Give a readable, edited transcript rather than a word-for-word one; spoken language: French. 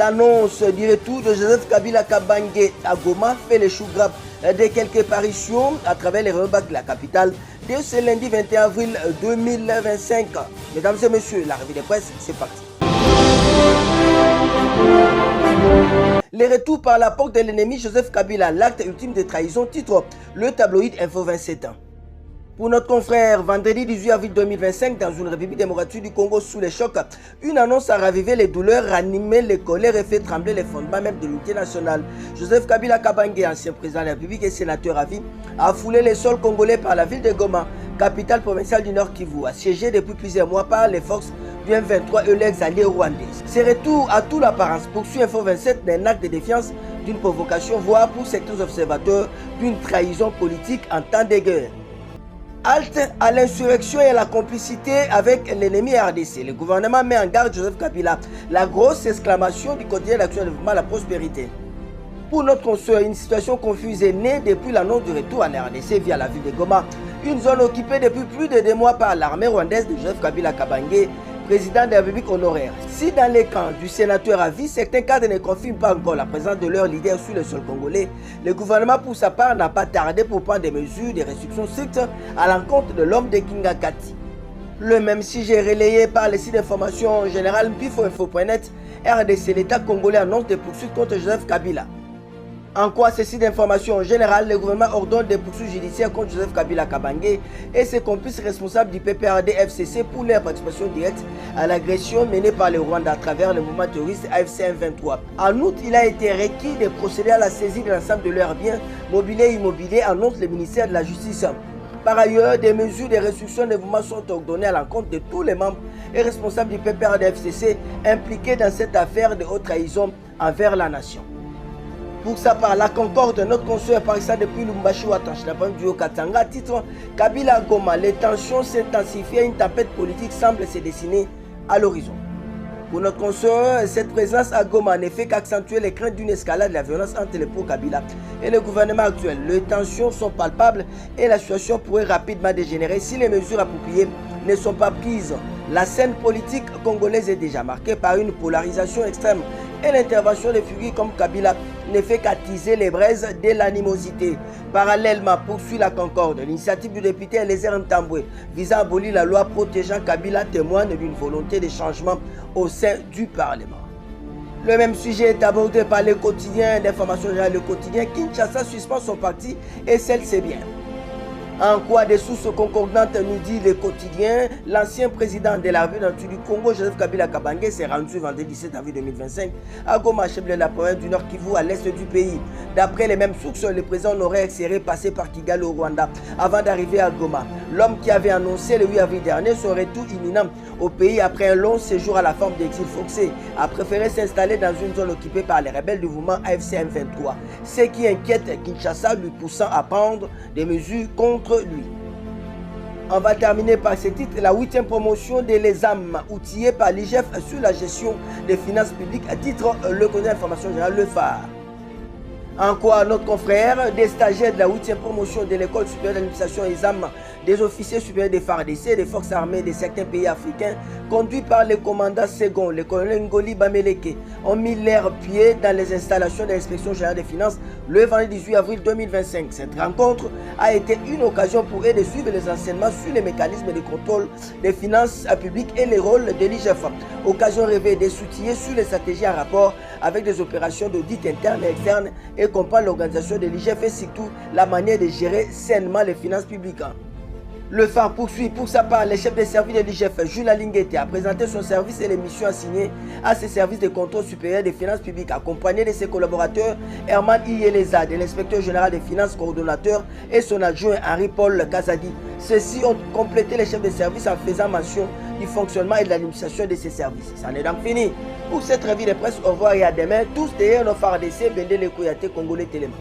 L'annonce du retour de Joseph Kabila Kabange à Goma fait le chou gras de quelques parutions à travers les rebacs de la capitale dès ce lundi 21 avril 2025. Mesdames et messieurs, la revue de presse, c'est parti. Le retour par la porte de l'ennemi Joseph Kabila, l'acte ultime de trahison, titre le tabloïd Info 27 ans. Pour notre confrère, vendredi 18 avril 2025, dans une République démocratique du Congo sous les chocs, une annonce a ravivé les douleurs, ranimé les colères et fait trembler les fondements même de l'unité nationale. Joseph Kabila Kabange, ancien président de la République et sénateur à vie, a foulé les sols congolais par la ville de Goma, capitale provinciale du Nord Kivu, assiégée depuis plusieurs mois par les forces du M23 et les alliés rwandais. Ce retour à toute l'apparence poursuit Info 27 d'un acte de défiance, d'une provocation, voire pour certains observateurs, d'une trahison politique en temps de guerre. Halte à l'insurrection et à la complicité avec l'ennemi RDC. Le gouvernement met en garde Joseph Kabila. La grosse exclamation du quotidien d'action de développement, la prospérité. Pour notre consoeur, une situation confuse est née depuis l'annonce du retour en RDC via la ville de Goma, une zone occupée depuis plus de 2 mois par l'armée rwandaise de Joseph Kabila Kabange, président de la République honoraire. Si dans les camps du sénateur à vie, certains cadres ne confirment pas encore la présence de leur leader sur le sol congolais, le gouvernement pour sa part n'a pas tardé pour prendre des mesures de restrictions strictes à l'encontre de l'homme de Kingakati. Le même sujet relayé par le site d'information générale bifoinfo.net, RDC, l'État congolais annonce des poursuites contre Joseph Kabila. En quoi ce site d'information générale, le gouvernement ordonne des poursuites judiciaires contre Joseph Kabila Kabange et ses complices responsables du PPRD-FCC pour leur participation directe à l'agression menée par le Rwanda à travers le mouvement terroriste AFC M23. En outre, il a été requis de procéder à la saisie de l'ensemble de leurs biens mobiliers et immobiliers, annonce le ministère de la Justice. Par ailleurs, des mesures de restriction des mouvements sont ordonnées à l'encontre de tous les membres et responsables du PPRD-FCC impliqués dans cette affaire de haute trahison envers la nation. Pour sa part, la concorde de notre consoeur par ça depuis Lumbashi Watanche, la banque du Haut-Katanga, titre Kabila Goma, les tensions s'intensifient et une tempête politique semble se dessiner à l'horizon. Pour notre consoeur, cette présence à Goma ne fait qu'accentuer les craintes d'une escalade de la violence entre les pro-Kabila et le gouvernement actuel. Les tensions sont palpables et la situation pourrait rapidement dégénérer si les mesures appropriées ne sont pas prises. La scène politique congolaise est déjà marquée par une polarisation extrême et l'intervention de figures comme Kabila ne fait qu'attiser les braises de l'animosité. Parallèlement, poursuit la concorde. L'initiative du député Eliezer Ntambwe visant à abolir la loi protégeant Kabila témoigne d'une volonté de changement au sein du Parlement. Le même sujet est abordé par le quotidien d'information générale, le quotidien Kinshasa suspend son parti et celle c'est bien. En quoi des sources concordantes nous dit le quotidien, l'ancien président de la République du Congo, Joseph Kabila Kabange, s'est rendu vendredi 17 avril 2025 à Goma, chef de la province du Nord Kivu, à l'est du pays. D'après les mêmes sources, le président honoraire serait passé par Kigali au Rwanda avant d'arriver à Goma. L'homme qui avait annoncé le 8 avril dernier son retour imminent au pays après un long séjour à la forme d'exil forcé a préféré s'installer dans une zone occupée par les rebelles du mouvement AFC M23, ce qui inquiète Kinshasa, lui poussant à prendre des mesures contre lui. On va terminer par ce titre, la 8e promotion de l'ESAM, outillée par l'IGF sur la gestion des finances publiques, à titre le quotidien d'information générale, le phare. En quoi notre confrère, des stagiaires de la 8e promotion de l'école supérieure d'administration ESAM, des officiers supérieurs des FARDC, des forces armées de certains pays africains, conduits par le commandant second, le colonel Ngoli Bameleke, ont mis leurs pieds dans les installations de l'inspection générale des finances le vendredi 18 avril 2025. Cette rencontre a été une occasion pour eux de suivre les enseignements sur les mécanismes de contrôle des finances publiques et les rôles de l'IGF. Occasion rêvée de s'outiller sur les stratégies en rapport avec des opérations d'audit interne et externe et comprendre l'organisation de l'IGF et surtout la manière de gérer sainement les finances publiques. Le phare poursuit pour sa part. Le chef de service de l'IGF, Jules Alinguete, a présenté son service et les missions assignées à ses services de contrôle supérieur des finances publiques, accompagné de ses collaborateurs Herman Iyeleza, de l'inspecteur général des finances coordonnateur et son adjoint Henri-Paul Kazadi. Ceux-ci ont complété les chefs de service en faisant mention du fonctionnement et de l'administration de ces services. Ça n'est donc fini. Pour cette revue de presse, au revoir et à demain. Tous derrière nos phares d'essai, Bendele Kouyate, Congolais Téléma.